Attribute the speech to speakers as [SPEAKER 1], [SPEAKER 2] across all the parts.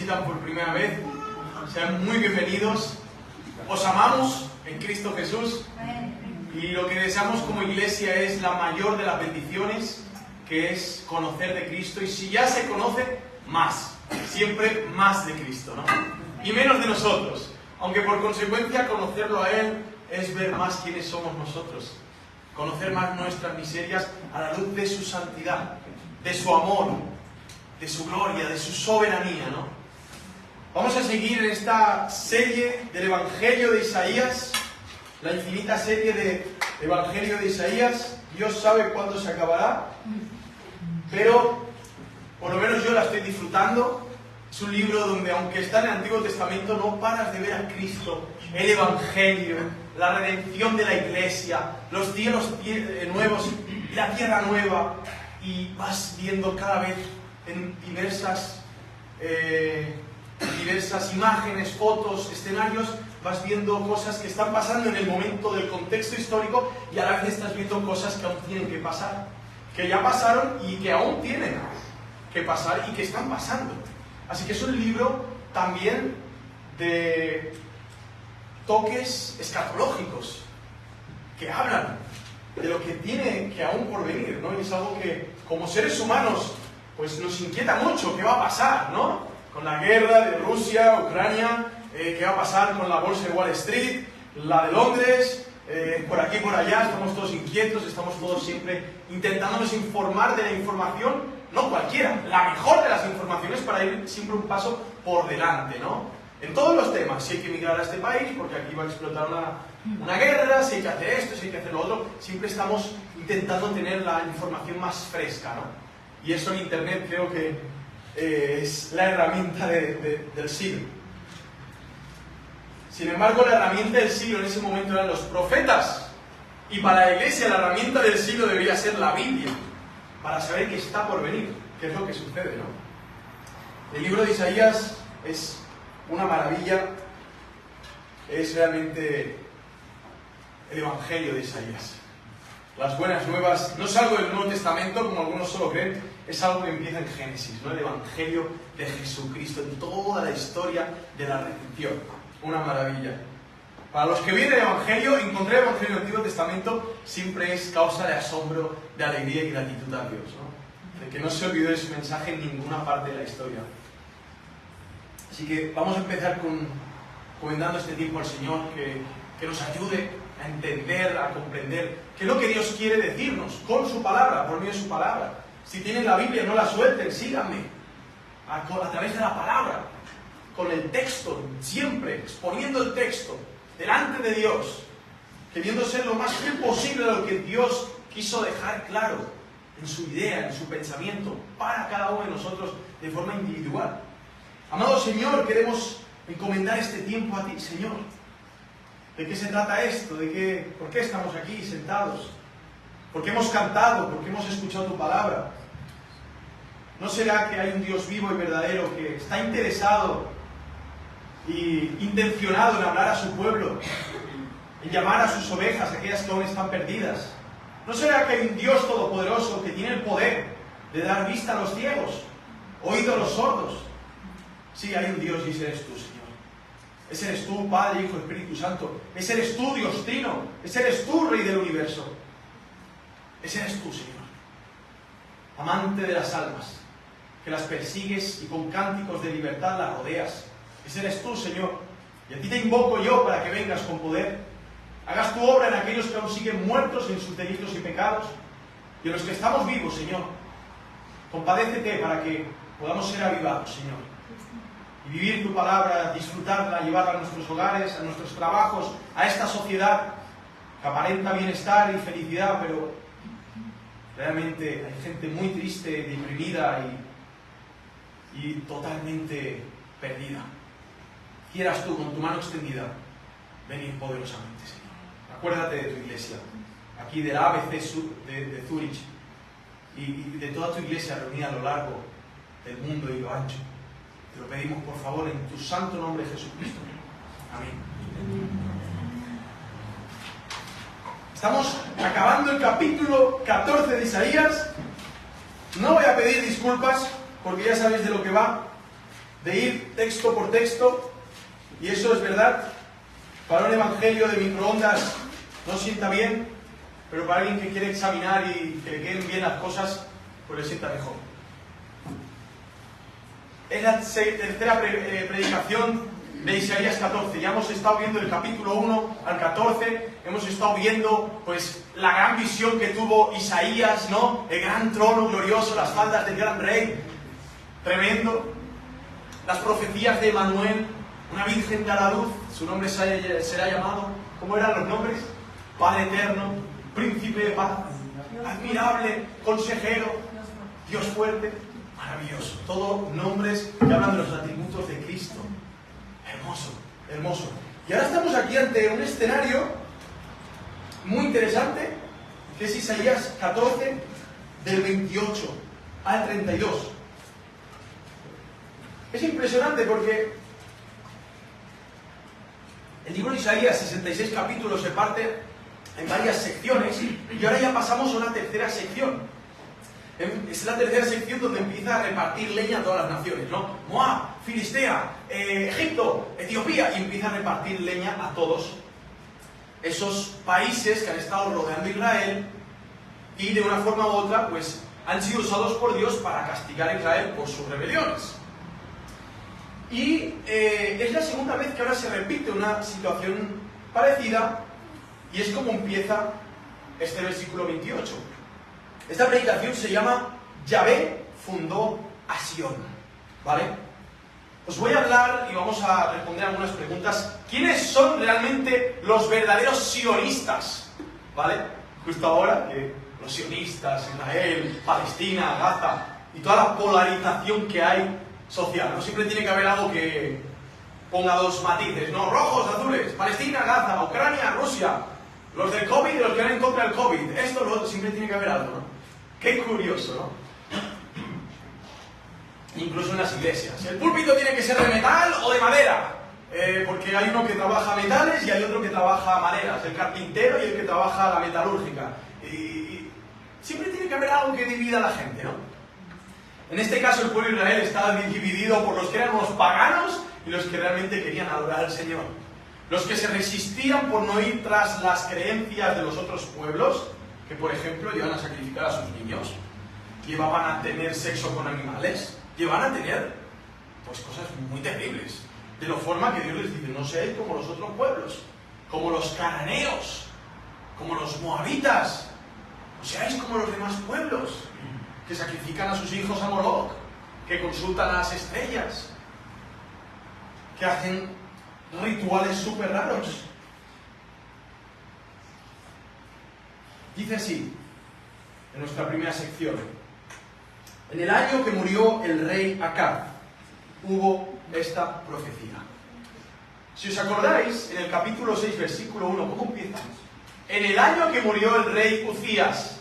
[SPEAKER 1] visitan por primera vez, sean muy bienvenidos. Os amamos en Cristo Jesús y lo que deseamos como iglesia es la mayor de las bendiciones, que es conocer de Cristo, y si ya se conoce, más, siempre más de Cristo, ¿no? Y menos de nosotros, aunque por consecuencia conocerlo a Él es ver más quiénes somos nosotros, conocer más nuestras miserias a la luz de su santidad, de su amor, de su gloria, de su soberanía, ¿no? Vamos a seguir en esta serie del Evangelio de Isaías, la infinita serie del Evangelio de Isaías. Dios sabe cuándo se acabará, pero por lo menos yo la estoy disfrutando. Es un libro donde, aunque está en el Antiguo Testamento, no paras de ver a Cristo, el Evangelio, la redención de la Iglesia, los cielos nuevos y la tierra nueva, y vas viendo cada vez en diversas imágenes, fotos, escenarios, vas viendo cosas que están pasando en el momento del contexto histórico, y a la vez estás viendo cosas que aún tienen que pasar, que ya pasaron y que aún tienen que pasar y que están pasando. Así que es un libro también de toques escatológicos que hablan de lo que tiene que aún por venir, ¿no? Y es algo que como seres humanos pues nos inquieta mucho. ¿Qué va a pasar, no? Con la guerra de Rusia, Ucrania, ¿qué va a pasar con la bolsa de Wall Street, la de Londres, por aquí y por allá? Estamos todos inquietos, estamos todos siempre intentándonos informar de la información, no cualquiera, la mejor de las informaciones, para ir siempre un paso por delante, ¿no? En todos los temas, si hay que emigrar a este país porque aquí va a explotar una guerra, si hay que hacer esto, si hay que hacer lo otro, siempre estamos intentando tener la información más fresca, ¿no? Y eso en Internet creo que es la herramienta del siglo. Sin embargo, la herramienta del siglo en ese momento eran los profetas, y para la Iglesia la herramienta del siglo debería ser la Biblia, para saber qué está por venir, qué es lo que sucede, ¿no? El libro de Isaías es una maravilla, es realmente el Evangelio de Isaías. Las buenas nuevas no es algo del Nuevo Testamento, como algunos solo creen, es algo que empieza en Génesis, ¿no? El Evangelio de Jesucristo, en toda la historia de la redención. Una maravilla. Para los que vienen el Evangelio, encontrar el Evangelio en el Antiguo Testamento siempre es causa de asombro, de alegría y gratitud a Dios, ¿no? De que no se olvidó de su mensaje en ninguna parte de la historia. Así que vamos a empezar encomendando este tiempo al Señor, que nos ayude a entender, a comprender qué es lo que Dios quiere decirnos con su palabra, por medio de su palabra. Si tienen la Biblia, no la suelten, síganme a través de la palabra, con el texto, siempre exponiendo el texto delante de Dios, queriendo ser lo más fiel posible a lo que Dios quiso dejar claro en su idea, en su pensamiento, para cada uno de nosotros de forma individual. Amado Señor, queremos encomendar este tiempo a ti, Señor. ¿De qué se trata esto? ¿Por qué estamos aquí sentados? ¿Por qué hemos cantado? ¿Por qué hemos escuchado tu palabra? ¿No será que hay un Dios vivo y verdadero que está interesado y intencionado en hablar a su pueblo, en llamar a sus ovejas, aquellas que aún están perdidas? ¿No será que hay un Dios todopoderoso que tiene el poder de dar vista a los ciegos, oído a los sordos? Sí, hay un Dios, y ese eres tú, Señor. Ese eres tú, Padre, Hijo, Espíritu Santo. Ese eres tú, Dios Trino. Ese eres tú, Rey del universo. Ese eres tú, Señor. Amante de las almas, que las persigues y con cánticos de libertad las rodeas. Ese eres tú, Señor. Y a ti te invoco yo para que vengas con poder. Hagas tu obra en aquellos que aún siguen muertos en sus delitos y pecados. Y en los que estamos vivos, Señor. Compadécete para que podamos ser avivados, Señor. Y vivir tu palabra, disfrutarla, llevarla a nuestros hogares, a nuestros trabajos, a esta sociedad que aparenta bienestar y felicidad, pero realmente hay gente muy triste, deprimida y totalmente perdida. Quieras tú, con tu mano extendida, venir poderosamente, Señor. Acuérdate de tu iglesia, aquí de la ABC de Zúrich, y de toda tu iglesia reunida a lo largo del mundo y lo ancho. Te lo pedimos, por favor, en tu santo nombre, Jesucristo. Amén. Estamos acabando el capítulo 14 de Isaías. No voy a pedir disculpas, porque ya sabéis de lo que va. de ir texto por texto, y eso es verdad. Para un evangelio de microondas no sienta bien, pero para alguien que quiere examinar y que le queden bien las cosas, pues le sienta mejor. Es la tercera predicación de Isaías 14. Ya hemos estado viendo el capítulo 1 al 14, hemos estado viendo pues la gran visión que tuvo Isaías, ¿no? El gran trono glorioso, las faldas del gran rey, tremendo. Las profecías de Emanuel, una virgen dará luz, su nombre será llamado, ¿cómo eran los nombres? Padre eterno, príncipe de paz, admirable, consejero, Dios fuerte, maravilloso. Todos nombres que hablan de los atributos de Cristo. Hermoso, hermoso. Y ahora estamos aquí ante un escenario muy interesante, que es Isaías 14, del 28 al 32. Es impresionante porque el libro de Isaías, 66 capítulos, se parte en varias secciones, y ahora ya pasamos a una tercera sección. Es la tercera sección donde empieza a repartir leña a todas las naciones, ¿no? Moab, Filistea, Egipto, Etiopía, y empieza a repartir leña a todos esos países que han estado rodeando a Israel y de una forma u otra pues han sido usados por Dios para castigar a Israel por sus rebeliones. Y es la segunda vez que ahora se repite una situación parecida, y es como empieza este versículo 28. Esta predicación se llama Yahvé fundó a Sión, ¿vale? Os voy a hablar y vamos a responder algunas preguntas. ¿Quiénes son realmente los verdaderos sionistas? ¿Vale? Justo ahora que los sionistas, Israel, Palestina, Gaza y toda la polarización que hay social, ¿no? Siempre tiene que haber algo que ponga dos matices, ¿no? Rojos, azules, Palestina, Gaza, Ucrania, Rusia, los del COVID y los que van en contra del COVID. Esto, lo otro, siempre tiene que haber algo, ¿no? Qué curioso, ¿no? Incluso en las iglesias. El púlpito tiene que ser de metal o de madera, porque hay uno que trabaja metales y hay otro que trabaja maderas, el carpintero y el que trabaja la metalúrgica. Y siempre tiene que haber algo que divida a la gente, ¿no? En este caso el pueblo de Israel estaba dividido por los que eran los paganos y los que realmente querían adorar al Señor. Los que se resistían por no ir tras las creencias de los otros pueblos, que por ejemplo llevan a sacrificar a sus niños, llevaban a tener sexo con animales, llevaban a tener pues cosas muy terribles, de la forma que Dios les dice: no seáis como los otros pueblos, como los cananeos, como los moabitas, no seáis como los demás pueblos que sacrifican a sus hijos a Moloch, que consultan a las estrellas, que hacen rituales súper raros. Dice así, en nuestra primera sección: en el año que murió el rey Acab, hubo esta profecía. Si os acordáis, en el capítulo 6, versículo 1, ¿cómo empieza? En el año que murió el rey Uzías,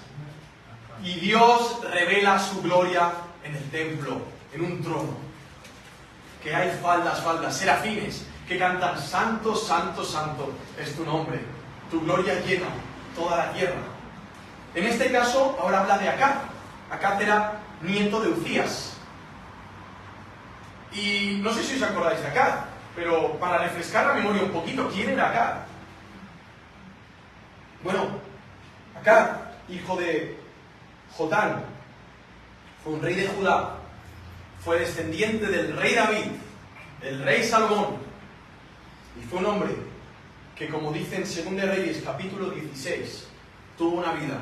[SPEAKER 1] y Dios revela su gloria en el templo, en un trono, que hay faldas, serafines, que cantan: santo, santo, santo es tu nombre, tu gloria llena toda la tierra. En este caso, ahora habla de Acab. Acab era nieto de Uzías. Y no sé si os acordáis de Acab, pero para refrescar la memoria un poquito, ¿quién era Acab? Bueno, Acab, hijo de Jotán, fue un rey de Judá, fue descendiente del rey David, el rey Salomón, y fue un hombre que, como dice en 2 Reyes capítulo 16, tuvo una vida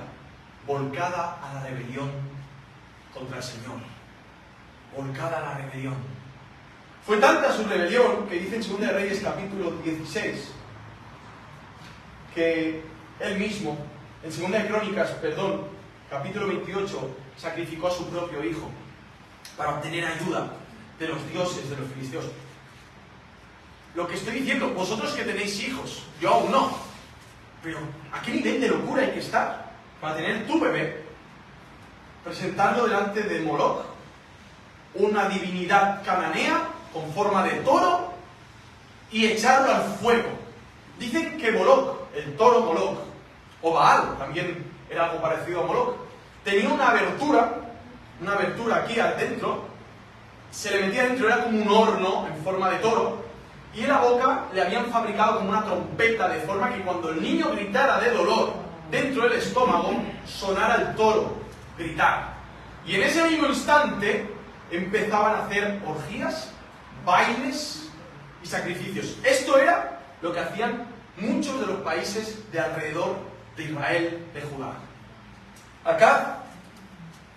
[SPEAKER 1] volcada a la rebelión contra el Señor, volcada a la rebelión. Fue tanta su rebelión que dice en 2 Reyes capítulo 16 que él mismo, en 2 Crónicas, capítulo 28, sacrificó a su propio hijo para obtener ayuda de los dioses de los filisteos. Lo que estoy diciendo, vosotros que tenéis hijos, yo aún no, pero ¿a qué nivel de locura hay que estar para tener tu bebé, presentarlo delante de Moloch, una divinidad cananea con forma de toro, y echarlo al fuego? Dicen que Moloch, el toro Moloch, o Baal, también era algo parecido a Moloch, tenía una abertura aquí adentro, se le metía dentro, era como un horno en forma de toro, y en la boca le habían fabricado como una trompeta, de forma que cuando el niño gritara de dolor dentro del estómago, sonara el toro gritar. Y en ese mismo instante empezaban a hacer orgías, bailes y sacrificios. Esto era lo que hacían muchos de los países de alrededor de Israel, de Judá. Acá,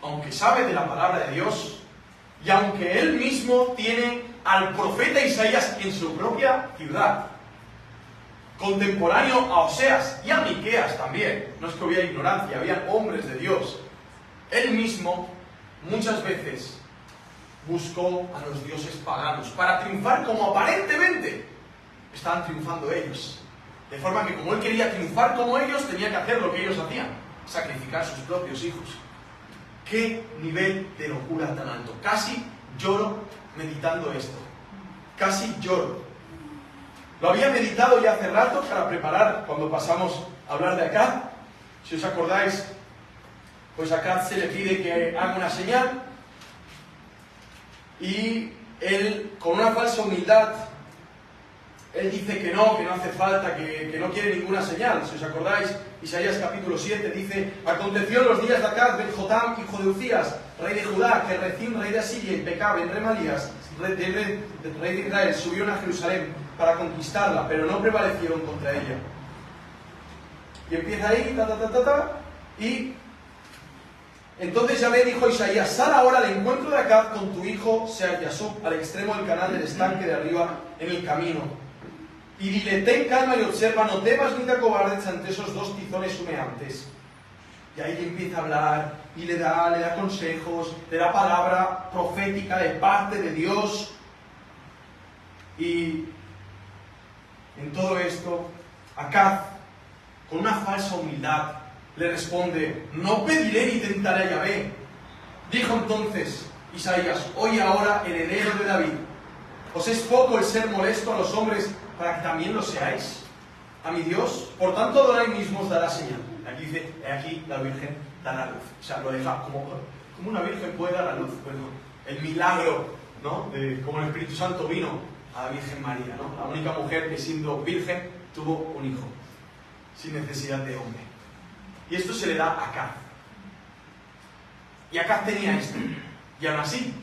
[SPEAKER 1] aunque sabe de la palabra de Dios, y aunque él mismo tiene al profeta Isaías en su propia ciudad, contemporáneo a Oseas y a Miqueas también, no es que hubiera ignorancia, habían hombres de Dios, él mismo muchas veces buscó a los dioses paganos para triunfar como aparentemente estaban triunfando ellos. De forma que como él quería triunfar como ellos, tenía que hacer lo que ellos hacían, sacrificar sus propios hijos. ¡Qué nivel de locura tan alto! Casi lloro meditando esto. Casi lloro. Lo había meditado ya hace rato para preparar cuando pasamos a hablar de Acaz. Si os acordáis, pues a Acaz se le pide que haga una señal y él, con una falsa humildad, él dice que no hace falta, que no quiere ninguna señal. Si os acordáis, Isaías capítulo 7 dice: aconteció en los días de Acaz, ben Jotam, hijo de Ucías, rey de Judá, que Rezín, rey de Asiria, y Pekah, ben Remalías, rey de Israel, subieron a Jerusalén para conquistarla, pero no prevalecieron contra ella. Y empieza ahí, y entonces Yahvé dijo a Isaías: sal ahora al encuentro de Acaz con tu hijo Sear-Yasub, al extremo del canal del estanque de arriba, en el camino. Y dile: ten calma y observa, no temas ni te acobardes ante esos dos tizones humeantes. Y ahí empieza a hablar, y le da consejos, le da palabra profética de parte de Dios. Y en todo esto, Acaz, con una falsa humildad, le responde: no pediré ni tentaré a Yahvé. Dijo entonces Isaías: oye ahora, heredero de David, ¿os es poco el ser molesto a los hombres para que también lo seáis? A mi Dios, por tanto Adonai mismo os dará señal. Aquí dice: he aquí la Virgen dará luz. O sea, lo deja como una Virgen puede dar a luz. Bueno, el milagro, ¿no? Como el Espíritu Santo vino a la Virgen María, ¿no? La única mujer que siendo virgen tuvo un hijo, sin necesidad de hombre. Y esto se le da a Acaz. Y Acaz tenía esto. Y aún así,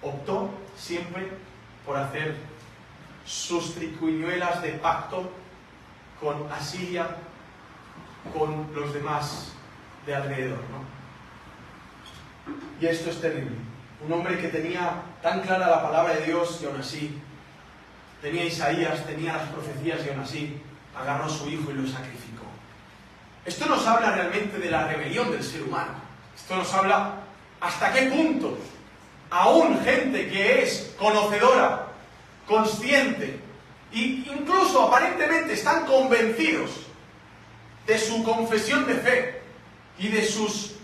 [SPEAKER 1] optó siempre por hacer sus triquiñuelas de pacto con Asiria, con los demás de alrededor, ¿no? Y esto es terrible. Un hombre que tenía tan clara la palabra de Dios y aún así tenía Isaías, tenía las profecías y aún así agarró a su hijo y lo sacrificó. Esto nos habla realmente de la rebelión del ser humano. Esto nos habla hasta qué punto aún gente que es conocedora, consciente e incluso aparentemente están convencidos de su confesión de fe y de sus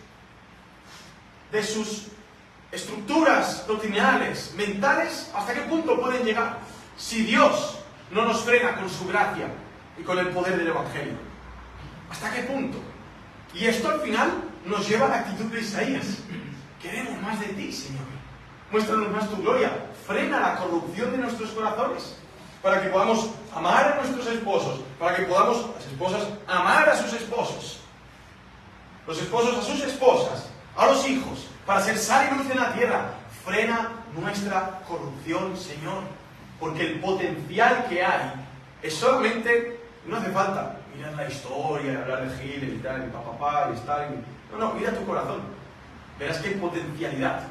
[SPEAKER 1] estructuras doctrinales, mentales, hasta qué punto pueden llegar si Dios no nos frena con su gracia y con el poder del Evangelio. ¿Hasta qué punto? Y esto al final nos lleva a la actitud de Isaías. Queremos más de ti, Señor. Muéstranos más tu gloria. Frena la corrupción de nuestros corazones, para que podamos amar a nuestros esposos, para que podamos, las esposas, amar a sus esposos, los esposos a sus esposas, a los hijos, para ser sal y luz en la tierra. Frena nuestra corrupción, Señor, porque el potencial que hay es solamente, no hace falta mirar la historia, hablar de Hitler y tal, y papá, y Stalin. No, mira tu corazón. Verás que hay potencialidad.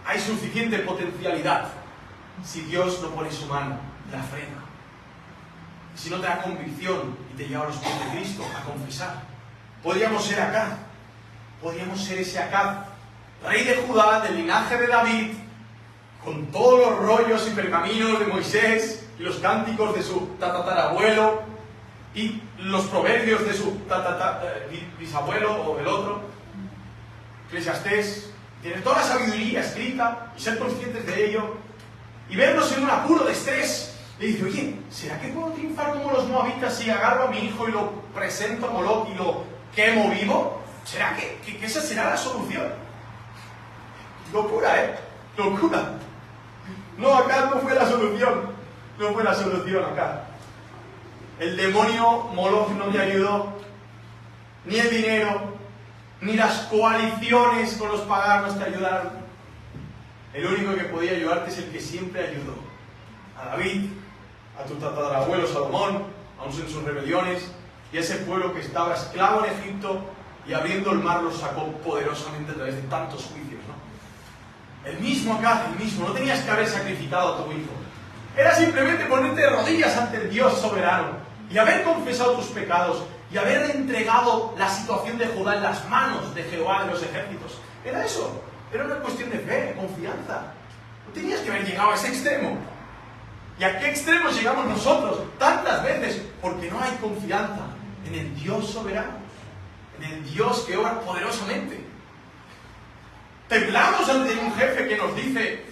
[SPEAKER 1] Hay suficiente potencialidad. Si Dios no pone su mano, la frena. Si no te da convicción y te lleva a los pies de Cristo a confesar. Podríamos ser Acaz. Podríamos ser ese Acaz, rey de Judá, del linaje de David, con todos los rollos y pergaminos de Moisés y los cánticos de su tatarabuelo y los proverbios de su bisabuelo o del otro, Eclesiastés, tener toda la sabiduría escrita y ser conscientes de ello y vernos en un apuro de estrés. Le dice: oye, ¿será que puedo triunfar como los moabitas si agarro a mi hijo y lo presento a Moloch y lo quemo vivo? ¿Será que esa será la solución? Locura, ¿eh? Locura. No, acá no fue la solución. No fue la solución acá. El demonio Moloch no te ayudó. Ni el dinero, ni las coaliciones con los paganos te ayudaron. El único que podía ayudarte es el que siempre ayudó. A David, a tu tatarabuelo Salomón, aún en sus rebeliones, y a ese pueblo que estaba esclavo en Egipto y abriendo el mar los sacó poderosamente a través de tantos juicios, ¿no? El mismo acá, el mismo. No tenías que haber sacrificado a tu hijo. Era simplemente ponerte de rodillas ante el Dios soberano y haber confesado tus pecados y haber entregado la situación de Judá en las manos de Jehová de los ejércitos. Era eso. Era una cuestión de fe, de confianza. No tenías que haber llegado a ese extremo. ¿Y a qué extremo llegamos nosotros? Tantas veces, porque no hay confianza en el Dios soberano, en el Dios que obra poderosamente. Temblamos ante un jefe que nos dice,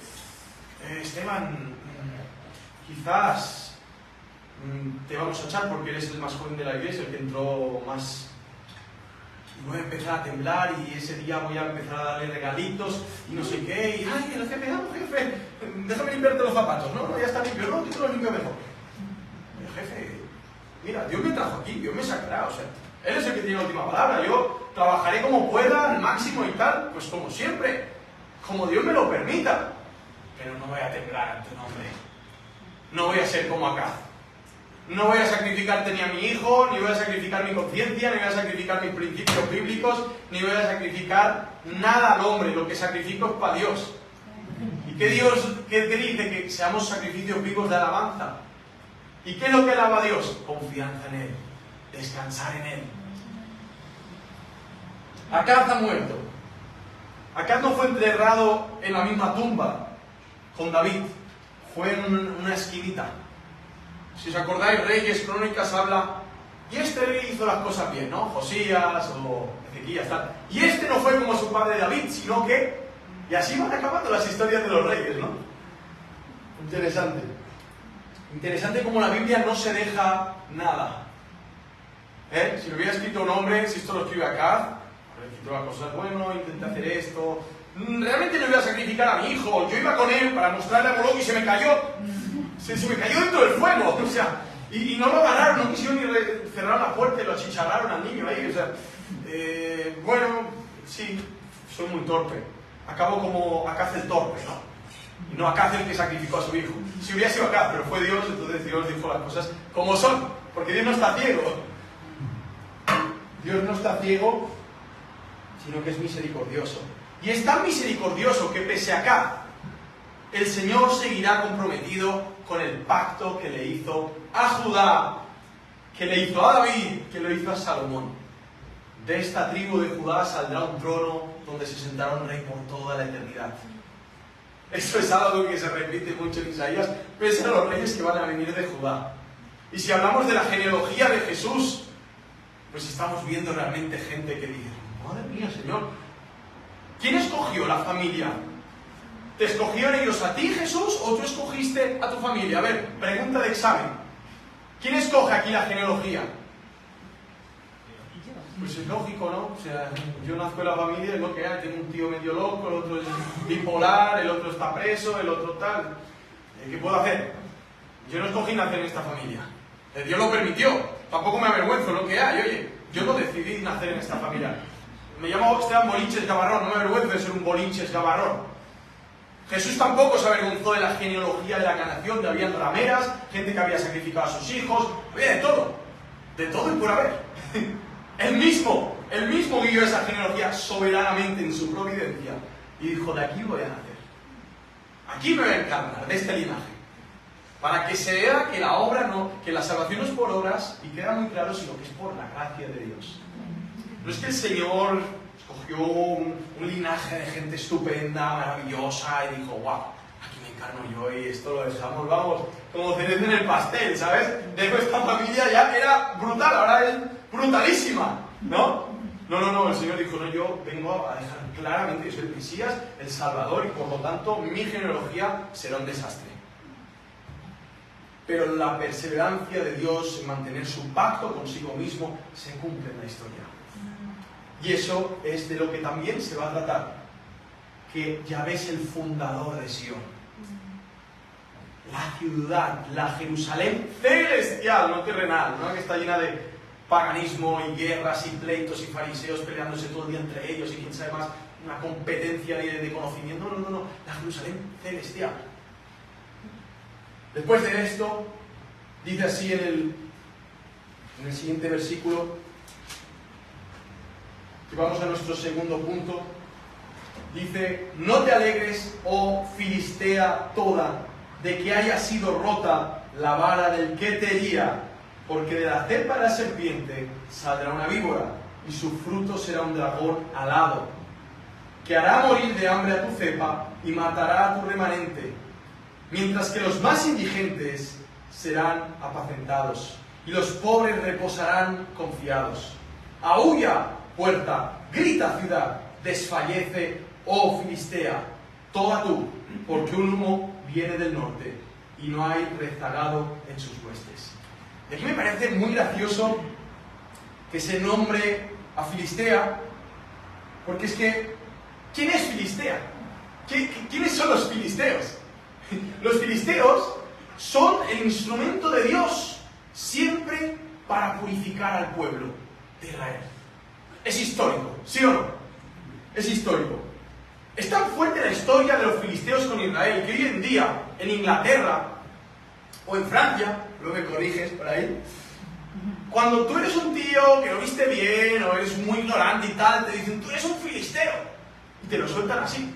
[SPEAKER 1] Esteban, quizás te vamos a echar porque eres el más joven de la iglesia, el que entró más. Y voy a empezar a temblar y ese día voy a empezar a darle regalitos y no sé qué. Y ay, el jefe, jefe, déjame limpiarte los zapatos. No, ya está limpio. No, yo te lo limpio mejor. El jefe, mira, Dios me trajo aquí, Dios me sacará. O sea, Él es el que tiene la última palabra. Yo trabajaré como pueda, al máximo y tal, pues como siempre, como Dios me lo permita. Pero no voy a temblar ante un hombre. No voy a ser como acá. No voy a sacrificarte ni a mi hijo, ni voy a sacrificar mi conciencia, ni voy a sacrificar mis principios bíblicos, ni voy a sacrificar nada al hombre. Lo que sacrifico es para Dios. ¿Y qué Dios qué dice? Que seamos sacrificios vivos de alabanza. ¿Y qué es lo que alaba a Dios? Confianza en Él, descansar en Él. Acaz ha muerto. Acaz no fue enterrado en la misma tumba con David, fue en una esquinita. Si os acordáis, Reyes, Crónicas habla, y este hizo las cosas bien, ¿no? Josías o Ezequías, tal. Y este no fue como su padre David, sino que... Y así van acabando las historias de los reyes, ¿no? Interesante. Interesante como la Biblia no se deja nada. Si lo hubiera escrito un hombre, si esto lo escribe acá, habría escrito las cosas, bueno, intenté hacer esto... Realmente no iba a sacrificar a mi hijo, yo iba con él para mostrarle a Moloch y se me cayó. Se me cayó dentro del fuego, o sea, y no lo agarraron, no quisieron ni cerrar la puerta y lo achicharraron al niño ahí, o sea, bueno, sí, soy muy torpe, acabo como Acaz el torpe, ¿no? Y no Acaz el que sacrificó a su hijo. Si hubiera sido Acaz, pero fue Dios, entonces Dios dijo las cosas como son, porque Dios no está ciego. Dios no está ciego, sino que es misericordioso. Y es tan misericordioso que pese a Acaz, el Señor seguirá comprometido con el pacto que le hizo a Judá, que le hizo a David, que le hizo a Salomón. De esta tribu de Judá saldrá un trono donde se sentará un rey por toda la eternidad. Esto es algo que se repite mucho en Isaías, pese a los reyes que van a venir de Judá. Y si hablamos de la genealogía de Jesús, pues estamos viendo realmente gente que dice, madre mía, Señor, ¿quién escogió la familia? ¿Te escogieron ellos a ti, Jesús, o tú escogiste a tu familia? A ver, pregunta de examen. ¿Quién escoge aquí la genealogía? Pues es lógico, ¿no? O sea, yo nazco en la familia, es lo que hay. Tengo un tío medio loco, el otro es bipolar, el otro está preso, el otro tal. ¿Qué puedo hacer? Yo no escogí nacer en esta familia. Dios lo permitió. Tampoco me avergüenzo, lo que hay. Oye, yo no decidí nacer en esta familia. Me llamo Esteban Bolinches Gavarrón, no me avergüenzo de ser un Bolinches Gavarrón. Jesús tampoco se avergonzó de la genealogía de la canación, de habían rameras, gente que había sacrificado a sus hijos, había de todo y por haber. Él mismo guió esa genealogía soberanamente en su providencia y dijo, de aquí voy a nacer, aquí me voy a encarnar de este linaje, para que se vea que la obra no, que la salvación no es por obras, y queda muy claro, sino que es por la gracia de Dios. No es que el Señor escogió un linaje de gente estupenda, maravillosa, y dijo, wow, aquí me encarno yo y esto lo dejamos, vamos, como cereza en el pastel, ¿sabes? Dejo esta familia ya, era brutal, ahora es brutalísima, ¿no? No, el Señor dijo, no, yo vengo a dejar claramente que soy el Mesías, el Salvador, y por lo tanto mi genealogía será un desastre. Pero la perseverancia de Dios en mantener su pacto consigo mismo se cumple en la historia. Y eso es de lo que también se va a tratar, que Yahvé es el fundador de Sion. la ciudad, la Jerusalén celestial, no terrenal, ¿no? Que está llena de paganismo y guerras y pleitos y fariseos peleándose todo el día entre ellos y quién sabe más, una competencia de conocimiento. No, la Jerusalén celestial. Después de esto, dice así en el siguiente versículo, y vamos a nuestro segundo punto, dice: no te alegres, oh Filistea toda, de que haya sido rota la vara del que te hería, porque de la cepa de la serpiente saldrá una víbora, y su fruto será un dragón alado, que hará morir de hambre a tu cepa y matará a tu remanente, mientras que los más indigentes serán apacentados, y los pobres reposarán confiados. ¡Aúlla, puerta! ¡Grita, ciudad! ¡Desfallece, oh Filistea, toda tú! Porque un humo viene del norte, y no hay rezagado en sus huestes. Y aquí me parece muy gracioso que se nombre a Filistea, porque es que, ¿quién es Filistea? ¿Quiénes son los filisteos? Los filisteos son el instrumento de Dios, siempre para purificar al pueblo de Israel. Es histórico, ¿sí o no? Es histórico. Es tan fuerte la historia de los filisteos con Israel que hoy en día, en Inglaterra o en Francia, luego me corriges por ahí, cuando tú eres un tío que no viste bien o eres muy ignorante y tal, te dicen: tú eres un filisteo, y te lo sueltan así.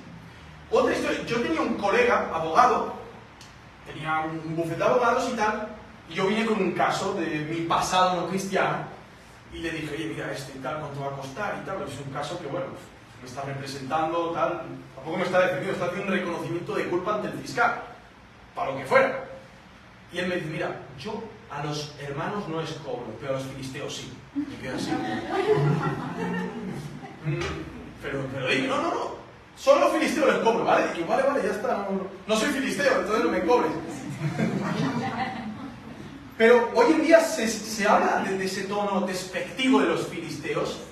[SPEAKER 1] Otra historia: yo tenía un colega, abogado, tenía un bufete de abogados y tal, y yo vine con un caso de mi pasado no cristiano, y le dije: oye, mira esto y tal, ¿cuánto va a costar? Y tal, pues es un caso que, bueno, me está representando, tal, tampoco me está defendiendo, está haciendo un reconocimiento de culpa ante el fiscal, para lo que fuera. Y él me dice: mira, yo a los hermanos no les cobro, pero a los filisteos sí. Me queda así. Pero dime, no, solo los filisteos les cobro, ¿vale? Y vale, ya está, no soy filisteo, entonces no me cobres. Pero hoy en día se habla de ese tono despectivo de los filisteos,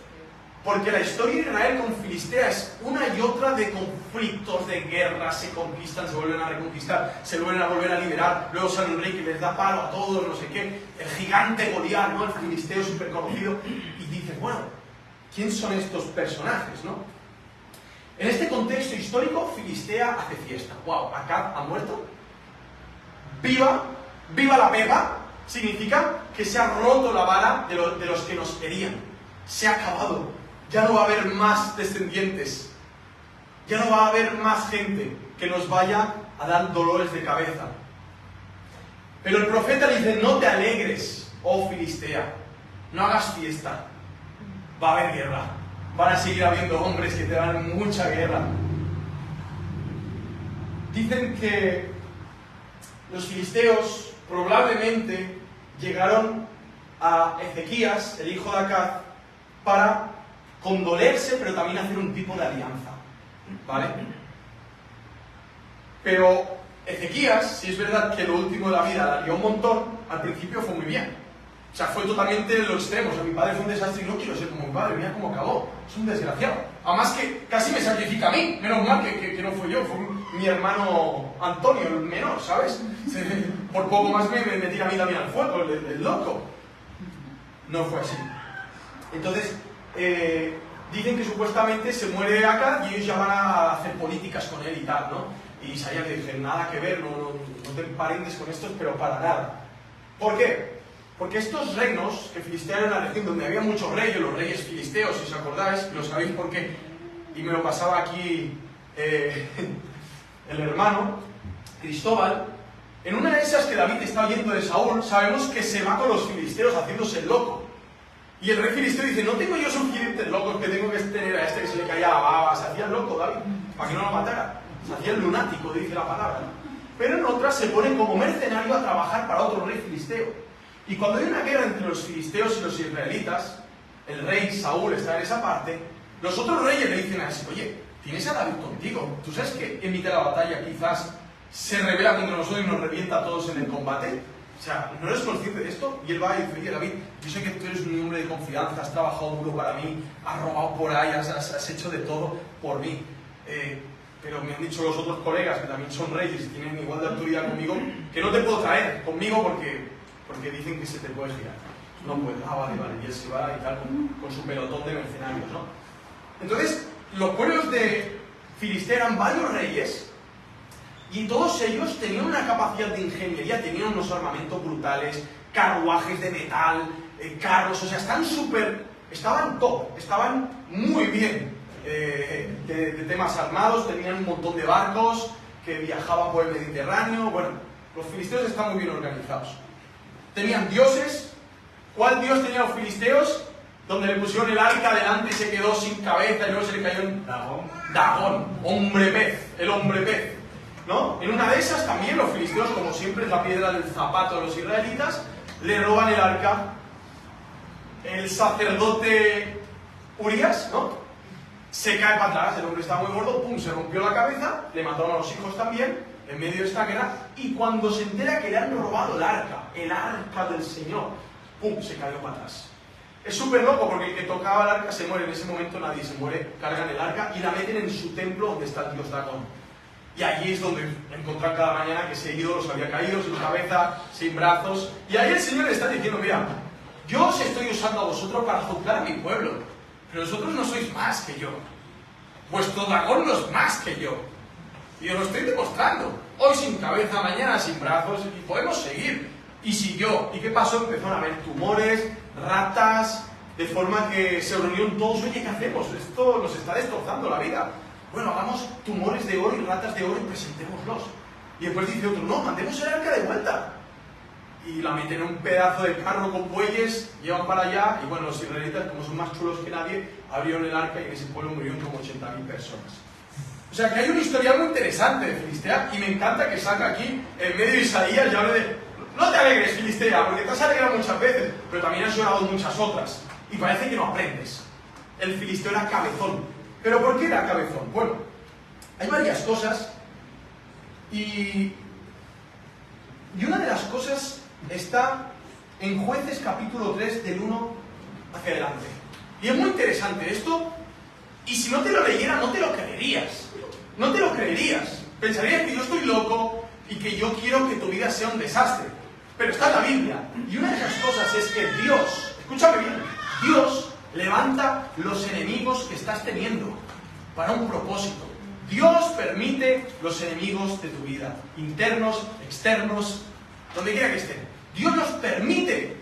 [SPEAKER 1] porque la historia de Israel con Filistea es una y otra de conflictos, de guerras, se conquistan, se vuelven a reconquistar, se vuelven a volver a liberar, luego sale un rey que les da palo a todos, no sé qué, el gigante Goliat, ¿no? El filisteo súper conocido, y dices: bueno, ¿quién son estos personajes, no? En este contexto histórico, Filistea hace fiesta. ¡Wow! Acab ha muerto. ¡Viva la pega! Significa que se ha roto la vara de los que nos herían. Se ha acabado. Ya no va a haber más descendientes. Ya no va a haber más gente que nos vaya a dar dolores de cabeza. Pero el profeta le dice: no te alegres, oh Filistea. No hagas fiesta. Va a haber guerra. Van a seguir habiendo hombres que te dan mucha guerra. Dicen que los filisteos probablemente llegaron a Ezequías, el hijo de Acaz, para condolerse, pero también hacer un tipo de alianza, ¿vale? Pero Ezequías, si es verdad que lo último de la vida la lió un montón, al principio fue muy bien. O sea, fue totalmente lo extremo. O sea, mi padre fue un desastre y no quiero ser como mi padre, mira cómo acabó. Es un desgraciado. Además que casi me sacrifica a mí. Menos mal que no fue yo, fue mi hermano Antonio, el menor, ¿sabes? Por poco más me tira a mí también al fuego, el loco. No fue así. Entonces, dicen que supuestamente se muere Acaz y ellos ya van a hacer políticas con él y tal, ¿no? Y Isaías le dice: nada que ver, no te emparendes con estos, pero para nada. ¿Por qué? Porque estos reinos, que Filistea era una región donde había muchos reyes, los reyes filisteos, si os acordáis, lo sabéis por qué, y me lo pasaba aquí el hermano Cristóbal, en una de esas que David está oyendo de Saúl, sabemos que se va con los filisteos haciéndose el loco. Y el rey filisteo dice: no tengo yo suficientes locos que tengo que tener a este que se le caía la baba. Se hacía el loco David, para que no lo matara. Se hacía el lunático, dice la palabra, ¿no? Pero en otras se pone como mercenario a trabajar para otro rey filisteo. Y cuando hay una guerra entre los filisteos y los israelitas, el rey Saúl está en esa parte, los otros reyes le dicen así: oye, tienes a David contigo, ¿tú sabes que en mitad de la batalla quizás se revela contra nosotros y nos revienta a todos en el combate? O sea, ¿no eres consciente de esto? Y él va y dice: oye, David, yo sé que tú eres un hombre de confianza, has trabajado duro para mí, has robado por ahí, has hecho de todo por mí, pero me han dicho los otros colegas, que también son reyes y tienen igual de autoridad conmigo, que no te puedo traer conmigo porque dicen que se te puede girar. No puedo. Ah, vale, y él se va y tal, con su pelotón de mercenarios, ¿no? Entonces, los pueblos de Filistea eran varios reyes, y todos ellos tenían una capacidad de ingeniería, tenían unos armamentos brutales, carruajes de metal, carros, o sea, estaban top, estaban muy bien de temas armados, tenían un montón de barcos que viajaban por el Mediterráneo. Bueno, los filisteos están muy bien organizados. Tenían dioses. ¿Cuál dios tenían los filisteos? Donde le pusieron el arca delante y se quedó sin cabeza y luego se le cayó un Dagón, hombre pez, el hombre pez, ¿no? En una de esas también los filisteos, como siempre es la piedra del zapato de los israelitas, le roban el arca. El sacerdote Urías, ¿no? Se cae para atrás, el hombre está muy gordo, pum, se rompió la cabeza, le mataron a los hijos también, en medio de esta guerra, y cuando se entera que le han robado el arca del Señor, pum, se cayó para atrás. Es súper loco porque el que tocaba el arca se muere, en ese momento nadie se muere, cargan el arca y la meten en su templo donde está el dios Dagón. Y allí es donde encontrar cada mañana que ese ídolo se había caído, sin cabeza, sin brazos, y ahí el Señor le está diciendo, mira, yo os estoy usando a vosotros para juzgar a mi pueblo, pero vosotros no sois más que yo. Vuestro dragón no es más que yo. Y os lo estoy demostrando. Hoy sin cabeza, mañana sin brazos, y podemos seguir. Y siguió. ¿Y qué pasó? Empezaron a haber tumores, ratas, de forma que se reunieron todos. Oye, ¿qué hacemos? Esto nos está destrozando la vida. Bueno, hagamos tumores de oro y ratas de oro y presentémoslos. Y después dice otro, no, mandemos el arca de vuelta. Y la meten en un pedazo de carro con bueyes, llevan para allá, y bueno, los israelitas, como son más chulos que nadie, abrieron el arca y en ese pueblo murieron como 80.000 personas. O sea que hay una historia muy interesante de Filistea, y me encanta que saca aquí, en medio de Isaías, y hable de, no te alegres, Filistea, porque te has alegrado muchas veces, pero también has llorado muchas otras, y parece que no aprendes. El filisteo era cabezón. ¿Pero por qué era cabezón? Bueno, hay varias cosas, y una de las cosas está en Jueces capítulo 3 del 1 hacia adelante. Y es muy interesante esto, y si no te lo leyera no te lo creerías. No te lo creerías. Pensarías que yo estoy loco y que yo quiero que tu vida sea un desastre. Pero está en la Biblia. Y una de esas cosas es que Dios, escúchame bien, Dios levanta los enemigos que estás teniendo para un propósito. Dios permite los enemigos de tu vida, internos, externos, donde quiera que estén. Dios los permite.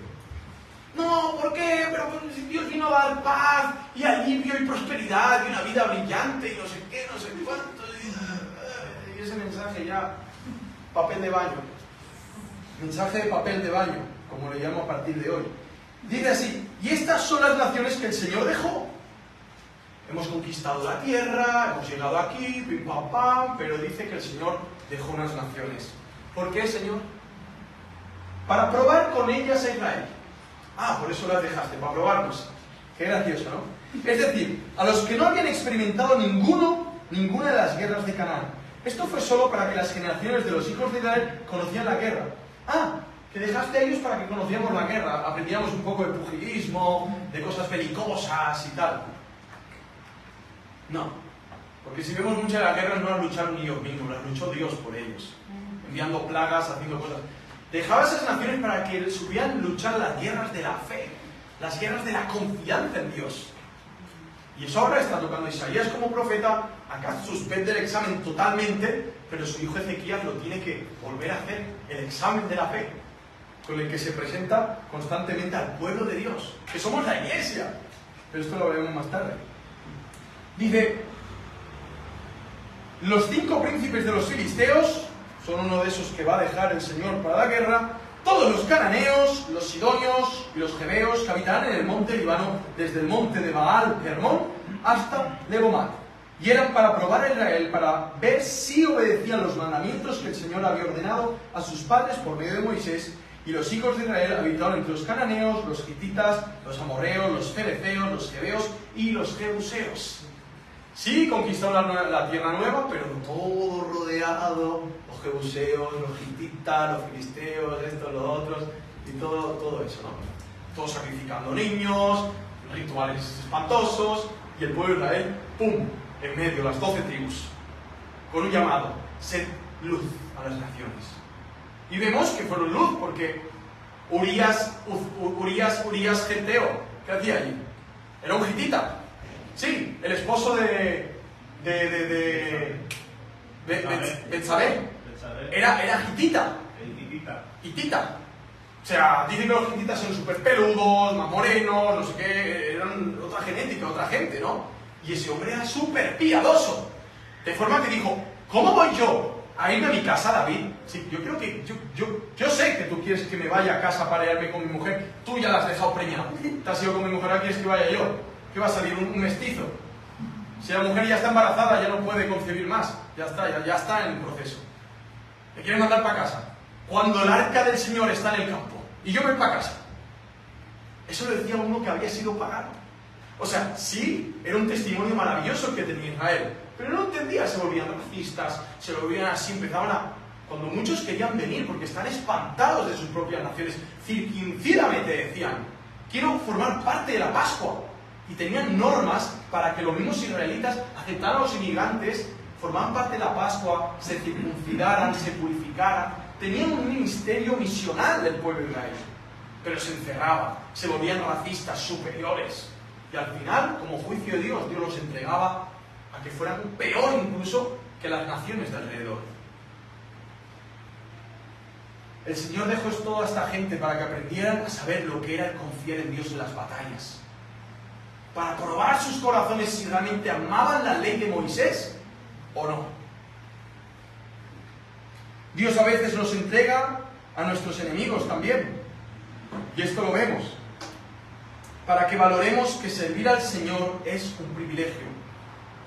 [SPEAKER 1] No, ¿por qué? Pero Dios vino a dar paz y alivio y prosperidad y una vida brillante y no sé qué, no sé cuánto. Y ese mensaje ya, papel de baño. Mensaje de papel de baño, como le llamo a partir de hoy. Dice así, y estas son las naciones que el Señor dejó. Hemos conquistado la tierra, hemos llegado aquí, pim pam pam, pero dice que el Señor dejó unas naciones. ¿Por qué, Señor? Para probar con ellas a Israel. Ah, por eso las dejaste, para probarnos. Qué gracioso, ¿no? Es decir, a los que no habían experimentado ninguna de las guerras de Canaán. Esto fue solo para que las generaciones de los hijos de Israel conocieran la guerra. Ah, que dejaste a ellos para que conociéramos la guerra, aprendíamos un poco de pugilismo, de cosas belicosas y tal. No, porque si vemos muchas de las guerras no las lucharon ni ellos mismos, las luchó Dios por ellos, enviando plagas, haciendo cosas. Dejaba esas naciones para que supieran luchar las guerras de la fe, las guerras de la confianza en Dios. Y eso ahora está tocando Isaías como profeta. Acá suspende el examen totalmente, pero su hijo Ezequías lo tiene que volver a hacer, el examen de la fe, con el que se presenta constantemente al pueblo de Dios, que somos la iglesia. Pero esto lo veremos más tarde. Dice, los 5 príncipes de los filisteos son uno de esos que va a dejar el Señor para la guerra. Todos los cananeos, los sidonios y los jebeos que habitarán en el monte Líbano, desde el monte de Baal Hermón hasta Lebomat. Y eran para probar a Israel, para ver si obedecían los mandamientos que el Señor había ordenado a sus padres por medio de Moisés. Y los hijos de Israel habitaron entre los cananeos, los hititas, los amorreos, los fereceos, los jebeos y los jebuseos. Sí, conquistaron la tierra nueva, pero todo rodeado, los jebuseos, los hititas, los filisteos, estos, los otros, y todo eso, ¿no? Todos sacrificando niños, rituales espantosos, y el pueblo de Israel, ¡pum!, en medio, las 12 tribus. con un llamado: sed luz a las naciones. Y vemos que fueron luz porque Urías Geteo, ¿qué hacía allí? Era un hitita. Sí, el esposo de Betsabé. Era hitita. Hitita. O sea, dicen que los hititas son súper peludos, más morenos, no sé qué, eran otra genética, otra gente, ¿no? Y ese hombre era súper piadoso. De forma que dijo: ¿cómo voy yo a irme a mi casa, David? Sí, yo creo que, yo sé que tú quieres que me vaya a casa para irme con mi mujer. Tú ya la has dejado preñada. Te has ido con mi mujer, ahora quieres que vaya yo. ¿Qué va a salir? ¿Un mestizo? Si la mujer ya está embarazada, ya no puede concebir más. Ya está en el proceso. ¿Me quieren mandar para casa? Cuando el arca del Señor está en el campo y yo me voy para casa. Eso lo decía uno que había sido pagano. O sea, sí, era un testimonio maravilloso el que tenía Israel, pero no entendía, se volvían racistas, se volvían así, empezaban a... Cuando muchos querían venir porque están espantados de sus propias naciones, circuncídame, te decían, quiero formar parte de la Pascua. Y tenían normas para que los mismos israelitas aceptaran a los inmigrantes, formaban parte de la Pascua, se circuncidaran, se purificaran. Tenían un ministerio misional del pueblo de Israel, pero se encerraban, se volvían racistas, superiores. Y al final, como juicio de Dios, Dios los entregaba a que fueran peor incluso que las naciones de alrededor. El Señor dejó toda esta gente para que aprendieran a saber lo que era el confiar en Dios en las batallas. Para probar sus corazones si realmente amaban la ley de Moisés o no. Dios a veces nos entrega a nuestros enemigos también. Y esto lo vemos. Para que valoremos que servir al Señor es un privilegio.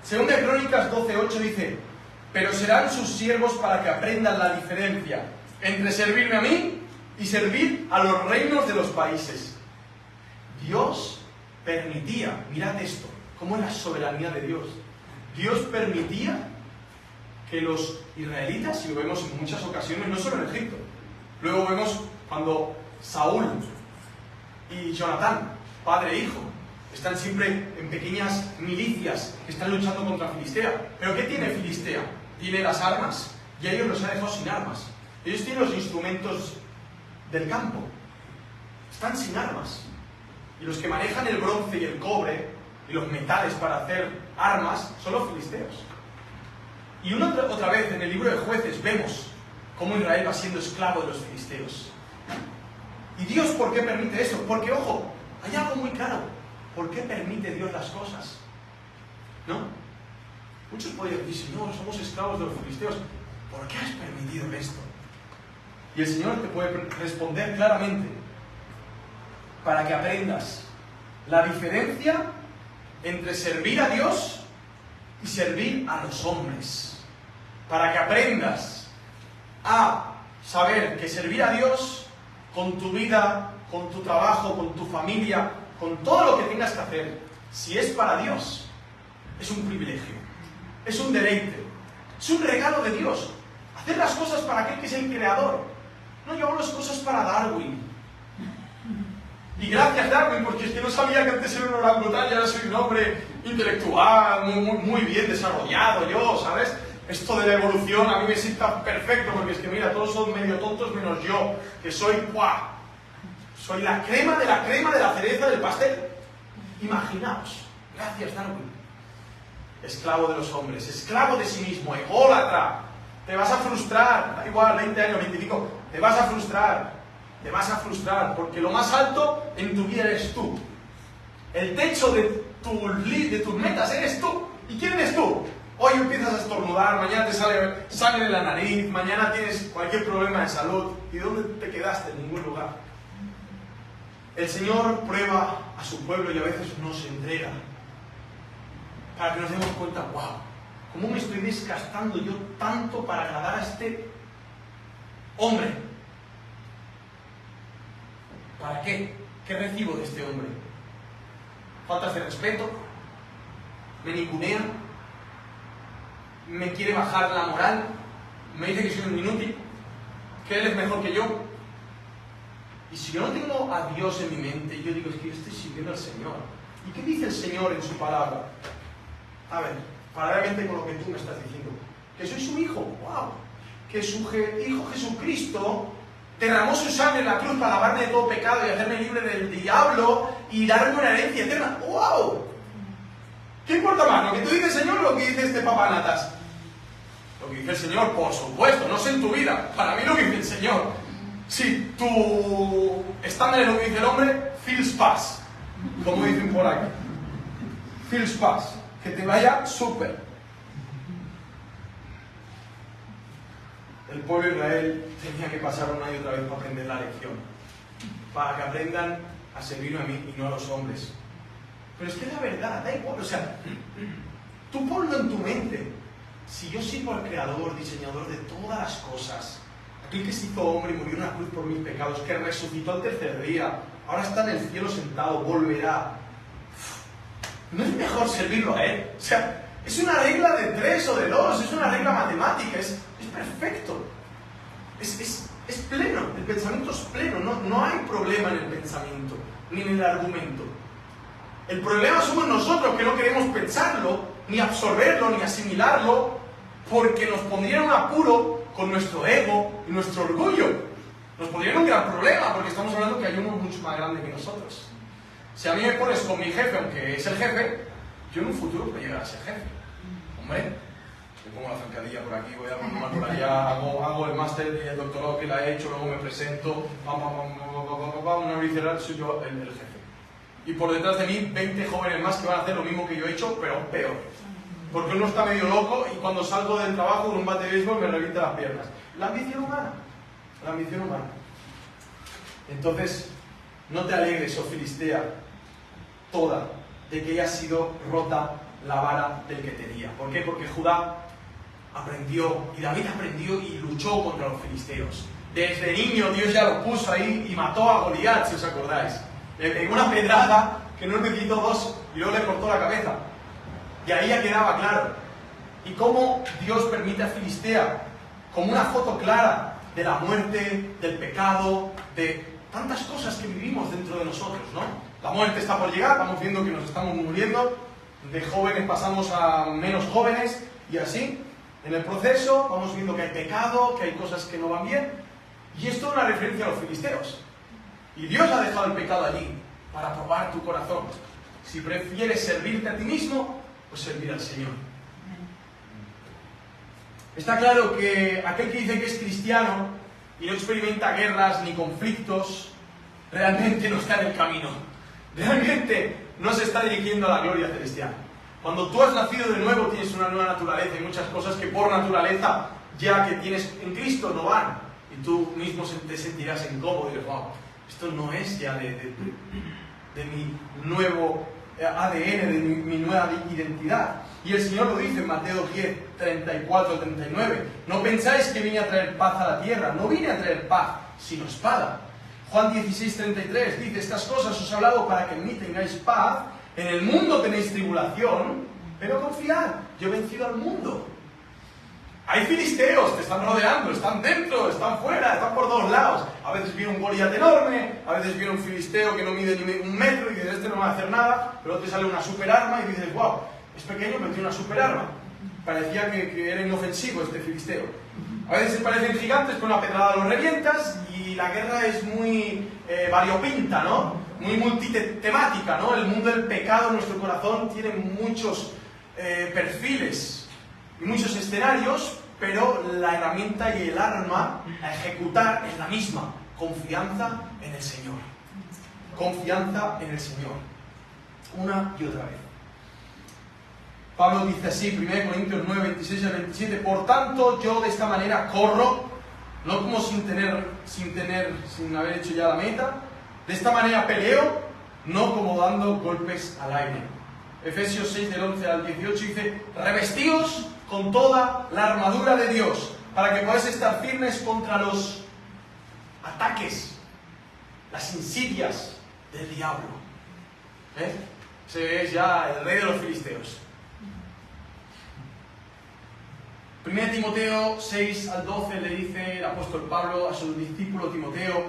[SPEAKER 1] Segunda de Crónicas 12:8 dice: pero serán sus siervos para que aprendan la diferencia entre servirme a mí y servir a los reinos de los países. Dios permitía, mirad esto, cómo es la soberanía de Dios. Dios permitía que los israelitas, y lo vemos en muchas ocasiones, no solo en Egipto, luego vemos cuando Saúl y Jonatán, padre e hijo, están siempre en pequeñas milicias que están luchando contra Filistea. ¿Pero qué tiene Filistea? Tiene las armas, y a ellos los ha dejado sin armas. Ellos tienen los instrumentos del campo, están sin armas. Y los que manejan el bronce y el cobre y los metales para hacer armas son los filisteos. Y otra vez en el libro de Jueces vemos cómo Israel va siendo esclavo de los filisteos. ¿Y Dios por qué permite eso? Porque, ojo, hay algo muy claro. ¿Por qué permite Dios las cosas? ¿No? Muchos podrían decir: Señor, somos esclavos de los filisteos. ¿Por qué has permitido esto? Y el Señor te puede responder claramente: para que aprendas la diferencia entre servir a Dios y servir a los hombres. Para que aprendas a saber que servir a Dios con tu vida, con tu trabajo, con tu familia, con todo lo que tengas que hacer, si es para Dios, es un privilegio, es un deleite, es un regalo de Dios. Hacer las cosas para aquel que es el creador. No, yo hago las cosas para Darwin. Y gracias, Darwin, porque es que no sabía que antes era un orangután y ahora soy un hombre intelectual, muy bien desarrollado yo, ¿sabes? Esto de la evolución a mí me sienta perfecto, porque es que mira, todos son medio tontos menos yo, que soy, ¡buah! Soy la crema de la cereza del pastel. Imaginaos. Gracias, Darwin. Esclavo de los hombres, esclavo de sí mismo, ególatra. Te vas a frustrar, da igual, 20 años, 25, te vas a frustrar, porque lo más alto en tu vida eres tú. El techo de tus metas eres tú. ¿Y quién eres tú? Hoy empiezas a estornudar, mañana te sale sangre en la nariz, mañana tienes cualquier problema de salud. ¿Y dónde te quedaste? En ningún lugar. El Señor prueba a su pueblo y a veces nos entrega para que nos demos cuenta: wow, ¿cómo me estoy desgastando yo tanto para agradar a este hombre? ¿Para qué? ¿Qué recibo de este hombre? ¿Faltas de respeto? ¿Me ningunea? ¿Me quiere bajar la moral? ¿Me dice que soy un inútil? ¿Que él es mejor que yo? Y si yo no tengo a Dios en mi mente, yo digo: es que yo estoy sirviendo al Señor. ¿Y qué dice el Señor en su palabra? A ver, paralelamente con lo que tú me estás diciendo, que soy su hijo, wow, que su hijo Jesucristo derramó su sangre en la cruz para lavarme de todo pecado y hacerme libre del diablo y darme una herencia eterna. ¡Wow! ¿Qué importa más, lo que tú dices, Señor, o lo que dice este papanatas? Lo que dice el Señor, por supuesto, no sé en tu vida. Para mí lo que dice el Señor. Si tu estándar es lo que dice el hombre, feels pass, como dicen por aquí. Feels pass. Que te vaya súper. El pueblo de Israel tenía que pasar una y otra vez para aprender la lección. Para que aprendan a servirme a mí y no a los hombres. Pero es que es la verdad, da igual. O sea, tú ponlo en tu mente. Si yo sirvo al Creador, diseñador de todas las cosas, aquel que se hizo hombre y murió en una cruz por mis pecados, que resucitó al tercer día, ahora está en el cielo sentado, volverá. ¿No es mejor servirlo a Él? O sea, es una regla de 3 o de 2, es una regla matemática, es perfecto. Es pleno, el pensamiento es pleno, no hay problema en el pensamiento, ni en el argumento. El problema somos nosotros que no queremos pensarlo, ni absorberlo, ni asimilarlo, porque nos pondría en un apuro con nuestro ego y nuestro orgullo. Nos pondría en un gran problema, porque estamos hablando que hay uno mucho más grande que nosotros. Si a mí me pones con mi jefe, aunque es el jefe, yo en un futuro puedo llegar a ser jefe. Hombre, le pongo la zancadilla por aquí, voy a continuar por allá, hago el máster y el doctorado que la he hecho, luego me presento, una vez cerrada, soy yo el jefe. Y por detrás de mí 20 jóvenes más que van a hacer lo mismo que yo he hecho, pero peor. Porque uno está medio loco y cuando salgo del trabajo con un bate de béisbol me revienta las piernas. La ambición humana. La ambición humana. Entonces, no te alegres, oh Filistea, toda, de que haya sido rota la vara del que te guía. ¿Por qué? Porque Judá aprendió, y David aprendió y luchó contra los filisteos. Desde niño Dios ya lo puso ahí y mató a Goliat, si os acordáis. Le pegó una pedrada que no necesitó 2 y luego le cortó la cabeza. Y ahí ya quedaba claro. Y cómo Dios permite a Filistea, como una foto clara de la muerte, del pecado, de tantas cosas que vivimos dentro de nosotros, ¿no? La muerte está por llegar, vamos viendo que nos estamos muriendo, de jóvenes pasamos a menos jóvenes, y así, en el proceso, vamos viendo que hay pecado, que hay cosas que no van bien, y esto es una referencia a los filisteos. Y Dios ha dejado el pecado allí, para probar tu corazón. Si prefieres servirte a ti mismo, pues servir al Señor. Está claro que aquel que dice que es cristiano y no experimenta guerras ni conflictos, realmente no está en el camino. Realmente no se está dirigiendo a la gloria celestial. Cuando tú has nacido de nuevo tienes una nueva naturaleza y muchas cosas que por naturaleza ya que tienes en Cristo no van. Y tú mismo te sentirás incómodo y dirás, wow, esto no es ya de mi nuevo ADN, de mi nueva identidad. Y el Señor lo dice en Mateo 10, 34 39. No pensáis que vine a traer paz a la tierra. No vine a traer paz, sino espada. Juan 16, 33 dice, estas cosas os he hablado para que en mí tengáis paz. En el mundo tenéis tribulación, pero confiad, yo he vencido al mundo. Hay filisteos, te están rodeando, están dentro, están fuera, están por todos lados. A veces viene un Goliat enorme, a veces viene un filisteo que no mide ni 1 metro y dices, este no va a hacer nada, pero te sale una super arma y dices, wow, es pequeño pero tiene una super arma. Parecía que era inofensivo este filisteo. A veces parecen gigantes, con una pedrada los revientas y la guerra es muy variopinta, ¿no? Muy multitemática, ¿no? El mundo del pecado en nuestro corazón tiene muchos perfiles y muchos escenarios, pero la herramienta y el arma a ejecutar es la misma. Confianza en el Señor. Confianza en el Señor. Una y otra vez. Pablo dice así, 1 Corintios 9, 26 al 27, por tanto yo de esta manera corro, no como sin haber hecho ya la meta, de esta manera peleo, no como dando golpes al aire. Efesios 6 del 11 al 18 dice, revestíos con toda la armadura de Dios, para que podáis estar firmes contra los ataques, las insidias del diablo. Ese es ya el rey de los filisteos. 1 Timoteo 6 al 12 le dice el apóstol Pablo a su discípulo Timoteo,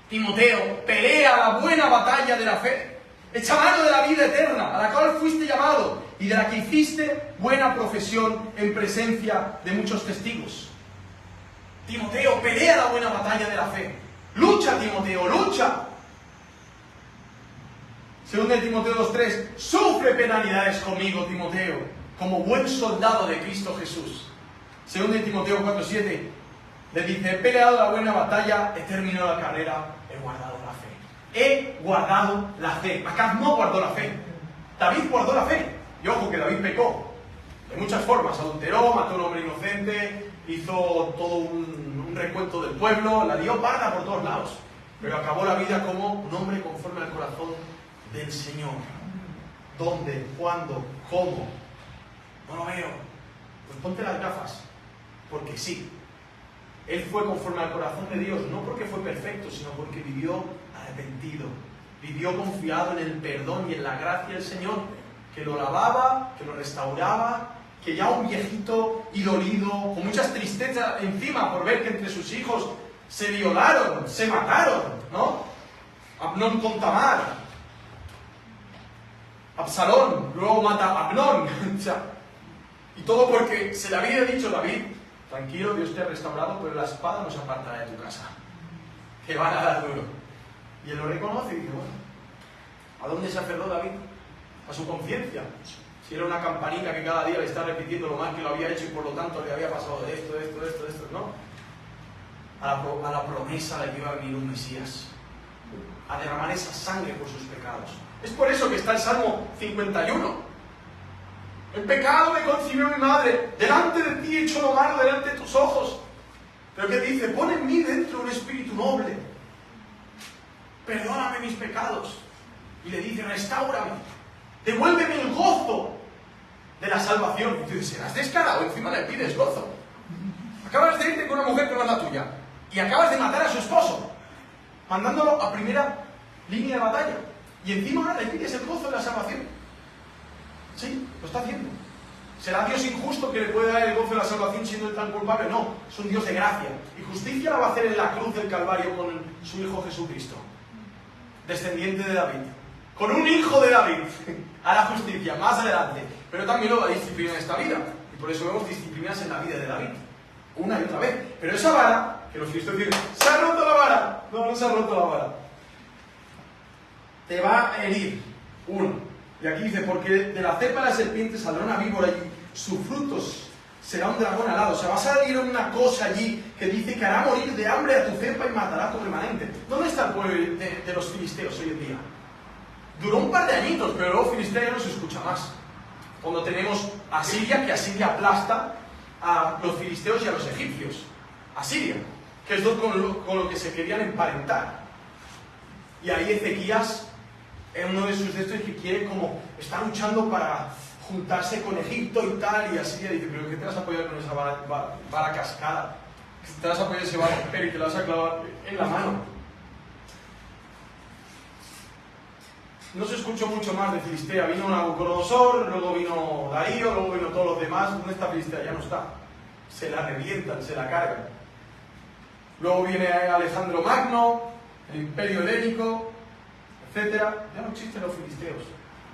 [SPEAKER 1] Timoteo, pelea la buena batalla de la fe, echa mano de la vida eterna, a la cual fuiste llamado, y de la que hiciste buena profesión en presencia de muchos testigos. Timoteo, pelea la buena batalla de la fe. Lucha, Timoteo, lucha. Según de Timoteo 2:3, sufre penalidades conmigo, Timoteo, como buen soldado de Cristo Jesús. Según de Timoteo 4:7, le dice, he peleado la buena batalla, he terminado la carrera, he guardado la fe. He guardado la fe. Acab no guardó la fe. David guardó la fe. Y ojo que David pecó de muchas formas. Adulteró, mató a un hombre inocente, hizo todo un recuento del pueblo, la dio parda por todos lados. Pero acabó la vida como un hombre conforme al corazón del Señor. ¿Dónde? ¿Cuándo? ¿Cómo? No lo veo. Pues ponte las gafas. Porque sí. Él fue conforme al corazón de Dios, no porque fue perfecto, sino porque vivió arrepentido. Vivió confiado en el perdón y en la gracia del Señor, que lo lavaba, que lo restauraba, que ya un viejito y dolido, con muchas tristezas encima por ver que entre sus hijos se violaron, se mataron, ¿no? Amnón con Tamar, Absalón, luego mata a Amnón, o sea, y todo porque se le había dicho David, tranquilo, Dios te ha restaurado, pero la espada no se apartará de tu casa, que van a dar duro. Y él lo reconoce y dice, bueno, ¿a dónde se aferró David? A su conciencia. Si era una campanita que cada día le está repitiendo lo mal que lo había hecho y por lo tanto le había pasado de esto, ¿no? A la promesa de que iba a venir un Mesías, a derramar esa sangre por sus pecados. Es por eso que está el Salmo 51. El pecado me concibió mi madre, delante de ti he hecho lo malo delante de tus ojos. Pero ¿qué dice? Pon en mí dentro un espíritu noble. Perdóname mis pecados. Y le dice, restáurame. Devuélveme el gozo de la salvación. Y tú dices, serás descarado, encima le pides gozo. Acabas de irte con una mujer que no es la tuya. Y acabas de matar a su esposo, mandándolo a primera línea de batalla. Y encima ahora le pides el gozo de la salvación. Sí, lo está haciendo. ¿Será Dios injusto que le puede dar el gozo de la salvación siendo él tan culpable? No, es un Dios de gracia. Y justicia la va a hacer en la cruz del Calvario con su Hijo Jesucristo, descendiente de David. Con un hijo de David hará justicia más adelante. Pero también lo va a disciplinar en esta vida. Y por eso vemos disciplinas en la vida de David. Una y otra vez. Pero esa vara, que los filisteos dicen, ¡se ha roto la vara! No, no se ha roto la vara. Te va a herir. Uno. Y aquí dice, porque de la cepa de la serpiente saldrá una víbora y sus frutos será un dragón alado. O sea, va a salir una cosa allí que dice que hará morir de hambre a tu cepa y matará a tu remanente. ¿Dónde está el pueblo de los filisteos hoy en día? Duró un par de añitos, pero luego Filistea ya no se escucha más. Cuando tenemos a Siria, que Asiria aplasta a los filisteos y a los egipcios. Asiria, que es con lo que se querían emparentar. Y ahí Ezequías, en uno de sus textos, que quiere como, está luchando para juntarse con Egipto y tal, y Asiria dice, pero ¿qué te vas a apoyar con esa vara cascada? ¿Qué te vas a apoyar ese vara y te la vas a clavar en la mano? No se escuchó mucho más de Filistea. Vino Nabucodonosor, luego vino Darío, luego vino todos los demás. ¿Dónde está Filistea? Ya no está. Se la revientan, se la cargan. Luego viene Alejandro Magno, el Imperio Helénico, etc. Ya no existen los filisteos.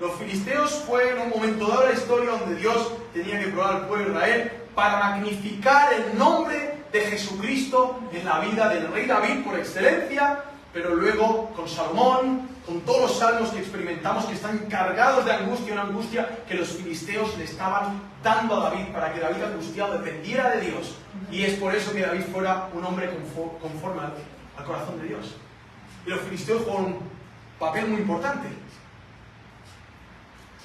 [SPEAKER 1] Los filisteos fue en un momento dado de la historia donde Dios tenía que probar al pueblo de Israel para magnificar el nombre de Jesucristo en la vida del rey David por excelencia, pero luego con Salomón, con todos los salmos que experimentamos que están cargados de angustia, una angustia que los filisteos le estaban dando a David para que David angustiado dependiera de Dios. Y es por eso que David fuera un hombre conforme al corazón de Dios. Y los filisteos juegan un papel muy importante.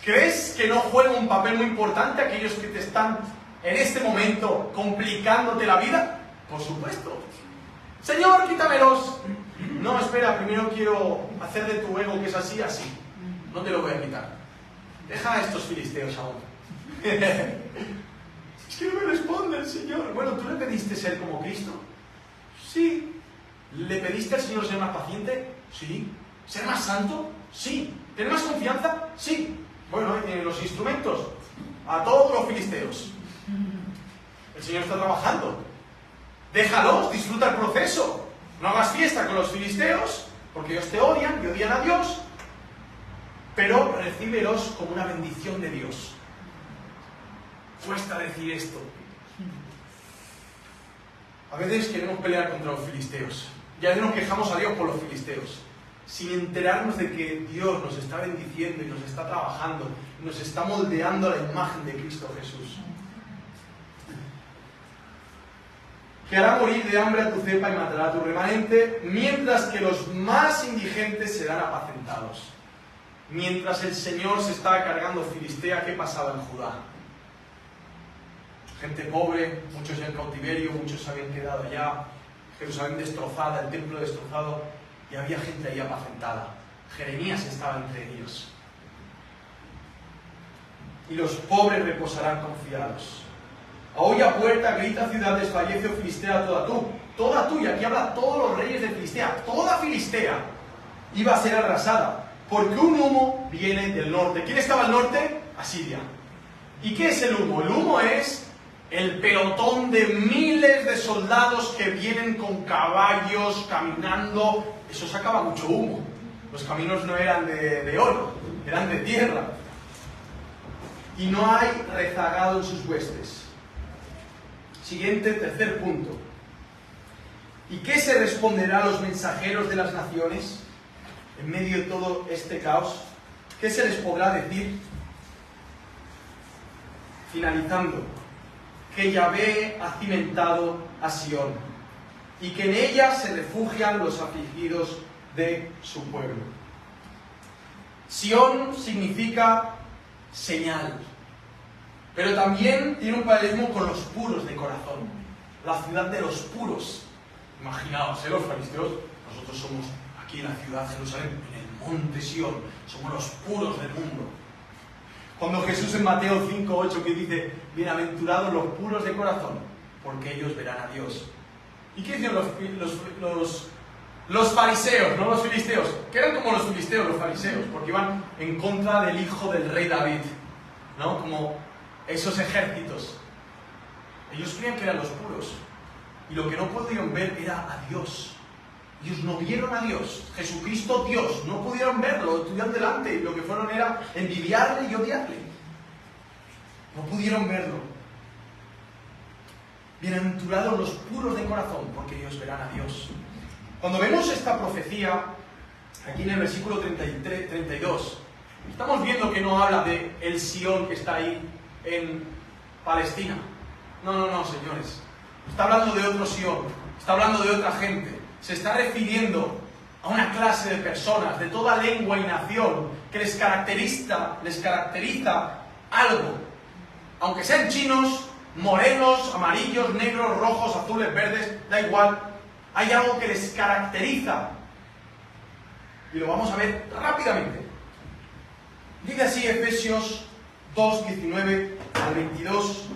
[SPEAKER 1] ¿Crees que no juegan un papel muy importante aquellos que te están en este momento complicándote la vida? Por supuesto. Señor, quítamelos. No, espera, primero quiero hacer de tu ego que es así, así. No te lo voy a quitar. Deja a estos filisteos aún. Es que no me responde el Señor. Bueno, ¿tú le pediste ser como Cristo? Sí. ¿Le pediste al Señor ser más paciente? Sí. ¿Ser más santo? Sí. ¿Tener más confianza? Sí. Bueno, los instrumentos. A todos los filisteos. El Señor está trabajando. Déjalos, disfruta el proceso. No hagas fiesta con los filisteos, porque ellos te odian y odian a Dios, pero recíbelos como una bendición de Dios. cuesta decir esto. A veces queremos pelear contra los filisteos. Ya nos quejamos a Dios por los filisteos, sin enterarnos de que Dios nos está bendiciendo y nos está trabajando, y nos está moldeando a la imagen de Cristo Jesús. Que hará morir de hambre a tu cepa y matará a tu remanente, mientras que los más indigentes serán apacentados. Mientras el Señor se estaba cargando Filistea, ¿qué pasaba en Judá? Gente pobre, muchos ya en cautiverio, muchos se habían quedado allá, Jerusalén destrozada, el templo destrozado, y había gente ahí apacentada. Jeremías estaba entre ellos. Y los pobres reposarán confiados. A olla puerta, grita ciudad, desfallece, oh Filistea, toda tú, y aquí habla todos los reyes de Filistea, toda Filistea iba a ser arrasada, porque un humo viene del norte. ¿Quién estaba al norte? Asiria. ¿Y qué es el humo? El humo es el pelotón de miles de soldados que vienen con caballos, caminando. Eso sacaba mucho humo. Los caminos no eran de oro, eran de tierra. Y no hay rezagado en sus huestes. Siguiente, tercer punto. ¿Y qué se responderá a los mensajeros de las naciones en medio de todo este caos? ¿Qué se les podrá decir? Finalizando, que Yahvé ha cimentado a Sión y que en ella se refugian los afligidos de su pueblo. Sión significa señal, pero también tiene un paralelismo con los puros de corazón, la ciudad de los puros. Imaginaos, los filisteos, nosotros somos aquí en la ciudad de Jerusalén, en el monte Sión, somos los puros del mundo. Cuando Jesús en Mateo 5:8 que dice, bienaventurados los puros de corazón, porque ellos verán a Dios. ¿Y qué dicen los fariseos, no los filisteos? Que eran como los filisteos, los fariseos, porque iban en contra del hijo del rey David, ¿no? Como esos ejércitos. Ellos creían que eran los puros, y lo que no podían ver era a Dios. Ellos no vieron a Dios, Jesucristo Dios, no pudieron verlo, estuvieron delante, y lo que fueron era envidiarle y odiarle. No pudieron verlo. Bienaventurados los puros de corazón, porque ellos verán a Dios. Cuando vemos esta profecía, aquí en el versículo 32, estamos viendo que no habla de el Sión que está ahí en Palestina. No, señores. Está hablando de otro Sión, está hablando de otra gente. Se está refiriendo a una clase de personas de toda lengua y nación que les caracteriza algo. Aunque sean chinos, morenos, amarillos, negros, rojos, azules, verdes, da igual. Hay algo que les caracteriza. Y lo vamos a ver rápidamente. Dice así Efesios 2, 19 al 22,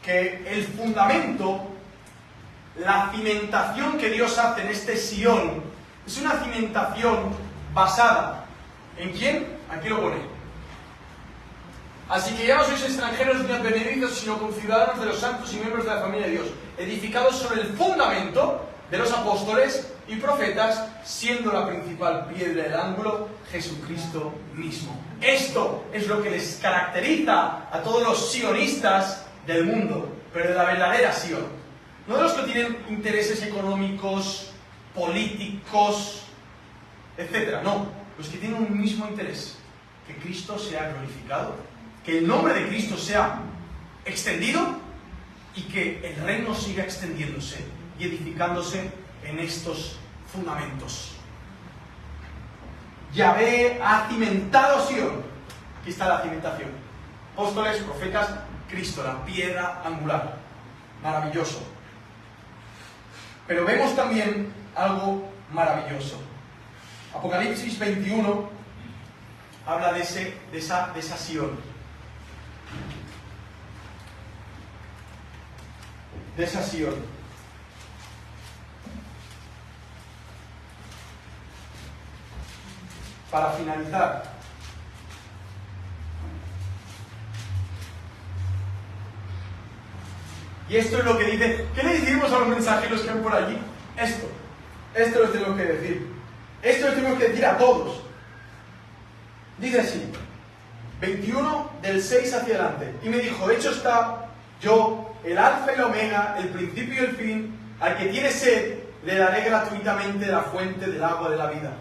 [SPEAKER 1] que el fundamento, la cimentación que Dios hace en este Sión, es una cimentación basada ¿en quién? Aquí lo pone. Así que ya no sois extranjeros ni advenedizos, sino conciudadanos de los santos y miembros de la familia de Dios, edificados sobre el fundamento de los apóstoles y profetas, siendo la principal piedra del ángulo Jesucristo mismo. Esto es lo que les caracteriza a todos los sionistas del mundo, pero de la verdadera Sion. No de los que tienen intereses económicos, políticos, etc. No, los que tienen un mismo interés, que Cristo sea glorificado, que el nombre de Cristo sea extendido y que el reino siga extendiéndose y edificándose en estos fundamentos. Yahvé ha cimentado Sion. Aquí está la cimentación. Apóstoles, profetas, Cristo, la piedra angular. Maravilloso. Pero vemos también algo maravilloso. Apocalipsis 21 habla de esa Sion. De esa Sion. Para finalizar, y esto es lo que dice. ¿Qué le decimos a los mensajeros que van por allí? Esto les tengo que decir. Esto les tengo que decir a todos. Dice así, 21 del 6 hacia adelante. Y me dijo, hecho está, yo, el alfa y la omega, el principio y el fin, al que tiene sed, le daré gratuitamente la fuente del agua de la vida.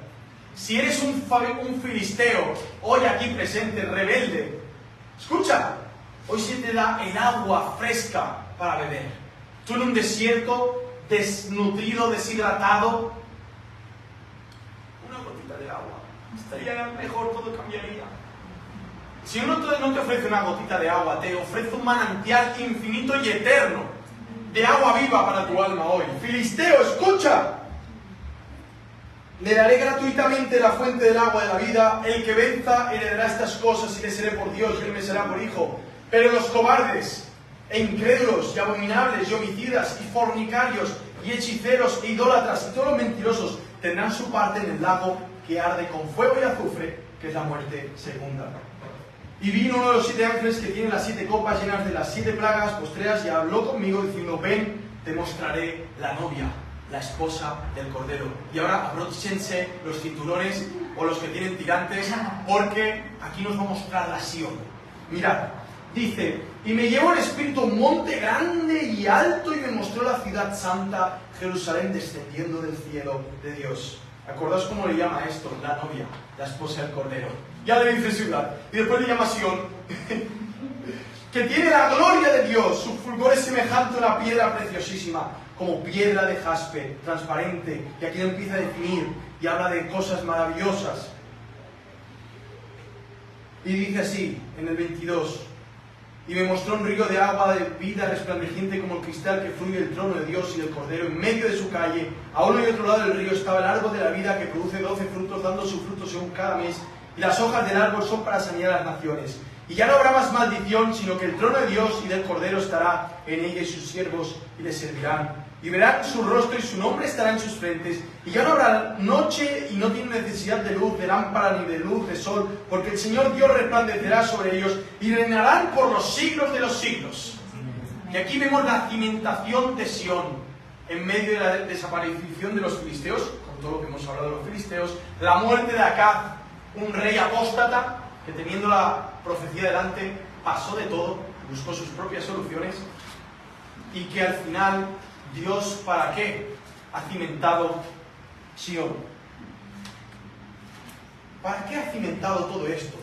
[SPEAKER 1] Si eres un filisteo, hoy aquí presente, rebelde, escucha, hoy se te da el agua fresca para beber. Tú en un desierto, desnutrido, deshidratado, una gotita de agua, estaría mejor, todo cambiaría. Si uno no te ofrece una gotita de agua, te ofrece un manantial infinito y eterno de agua viva para tu alma hoy. Filisteo, escucha. Le daré gratuitamente la fuente del agua de la vida. El que venza heredará estas cosas y le seré por Dios y él me será por hijo. Pero los cobardes e incrédulos y abominables y homicidas y fornicarios y hechiceros e idólatras y todos los mentirosos tendrán su parte en el lago que arde con fuego y azufre, que es la muerte segunda. Y vino uno de los 7 ángeles que tiene las 7 copas llenas de las 7 plagas postreras y habló conmigo diciendo, ven, te mostraré la novia, la esposa del Cordero. Y ahora abróchense los cinturones o los que tienen tirantes, porque aquí nos va a mostrar la Sión. Mirad, dice, y me llevó el Espíritu a un monte grande y alto y me mostró la ciudad santa, Jerusalén, descendiendo del cielo de Dios. ¿Acordaos cómo le llama esto? La novia, la esposa del Cordero. Ya le dice ciudad. Y después le llama Sión. Que tiene la gloria de Dios. Su fulgor es semejante a una piedra preciosísima, como piedra de jaspe, transparente. Y aquí empieza a definir y habla de cosas maravillosas. Y dice así, en el 22. Y me mostró un río de agua de vida resplandeciente como el cristal que fluye del trono de Dios y del Cordero. En medio de su calle, a uno y otro lado del río, estaba el árbol de la vida que produce 12 frutos, dando su fruto según cada mes. Y las hojas del árbol son para sanear a las naciones. Y ya no habrá más maldición, sino que el trono de Dios y del Cordero estará en ella y sus siervos y le servirán. Y verán su rostro y su nombre estará en sus frentes. Y ya no habrá noche y no tienen necesidad de luz, de lámpara ni de luz de sol, porque el Señor Dios resplandecerá sobre ellos y reinarán por los siglos de los siglos. Y aquí vemos la cimentación de Sión en medio de la desaparición de los filisteos, con todo lo que hemos hablado de los filisteos, la muerte de Acaz, un rey apóstata que teniendo la profecía delante pasó de todo, buscó sus propias soluciones y que al final Dios, ¿para qué ha cimentado Sión? ¿Para qué ha cimentado todo esto?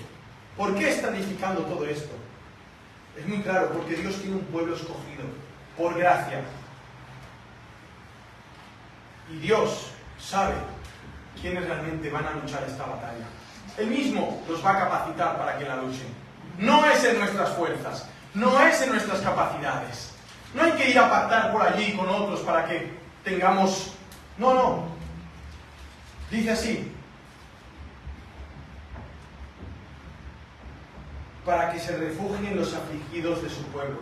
[SPEAKER 1] ¿Por qué está edificando todo esto? Es muy claro, porque Dios tiene un pueblo escogido por gracia y Dios sabe quiénes realmente van a luchar esta batalla. Él mismo los va a capacitar para que la luchen. No es en nuestras fuerzas, no es en nuestras capacidades. No hay que ir a pactar por allí con otros para que tengamos... No. Dice así. Para que se refugien los afligidos de su pueblo.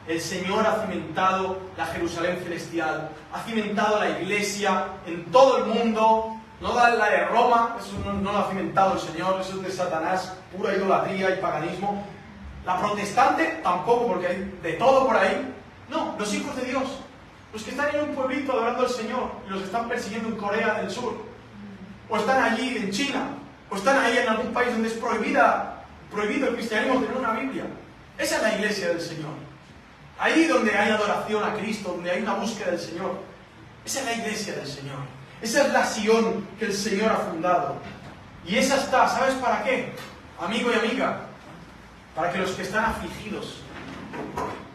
[SPEAKER 1] El Señor ha cimentado la Jerusalén celestial, ha cimentado la iglesia en todo el mundo. No da la de Roma, eso no lo ha cimentado el Señor, eso es de Satanás, pura idolatría y paganismo. La protestante tampoco, porque hay de todo por ahí. No, los hijos de Dios, los que están en un pueblito adorando al Señor y los están persiguiendo en Corea del Sur, o están allí en China, o están ahí en algún país donde es prohibido el cristianismo tener una Biblia. Esa es la iglesia del Señor. Ahí donde hay adoración a Cristo, donde hay una búsqueda del Señor. Esa es la iglesia del Señor. Esa es la Sión que el Señor ha fundado. Y esa está, ¿sabes para qué? Amigo y amiga, para que los que están afligidos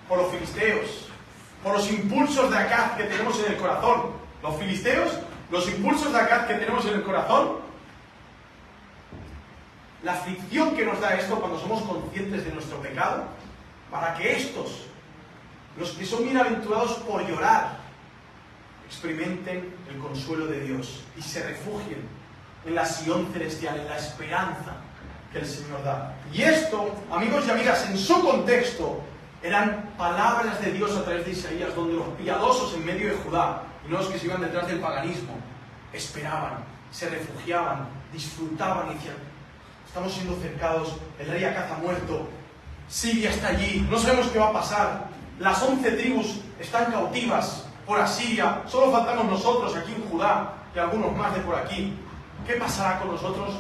[SPEAKER 1] por los filisteos, por los impulsos de Acaz que tenemos en el corazón, los filisteos, los impulsos de Acaz que tenemos en el corazón, la aflicción que nos da esto cuando somos conscientes de nuestro pecado, para que estos, los que son bienaventurados por llorar, experimenten el consuelo de Dios y se refugien en la Sión celestial, en la esperanza que el Señor da. Y esto, amigos y amigas, en su contexto, eran palabras de Dios a través de Isaías, donde los piadosos en medio de Judá, y no los que se iban detrás del paganismo, esperaban, se refugiaban, disfrutaban y decían, estamos siendo cercados, el rey Acaz ha muerto, Siria está allí, no sabemos qué va a pasar, las 11 tribus están cautivas por Asiria, solo faltamos nosotros aquí en Judá y algunos más de por aquí. ¿Qué pasará con nosotros?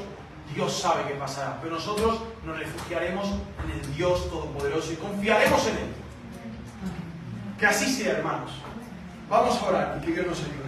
[SPEAKER 1] Dios sabe qué pasará, pero nosotros nos refugiaremos en el Dios Todopoderoso y confiaremos en Él. Que así sea, hermanos. Vamos a orar y que Dios nos ayude.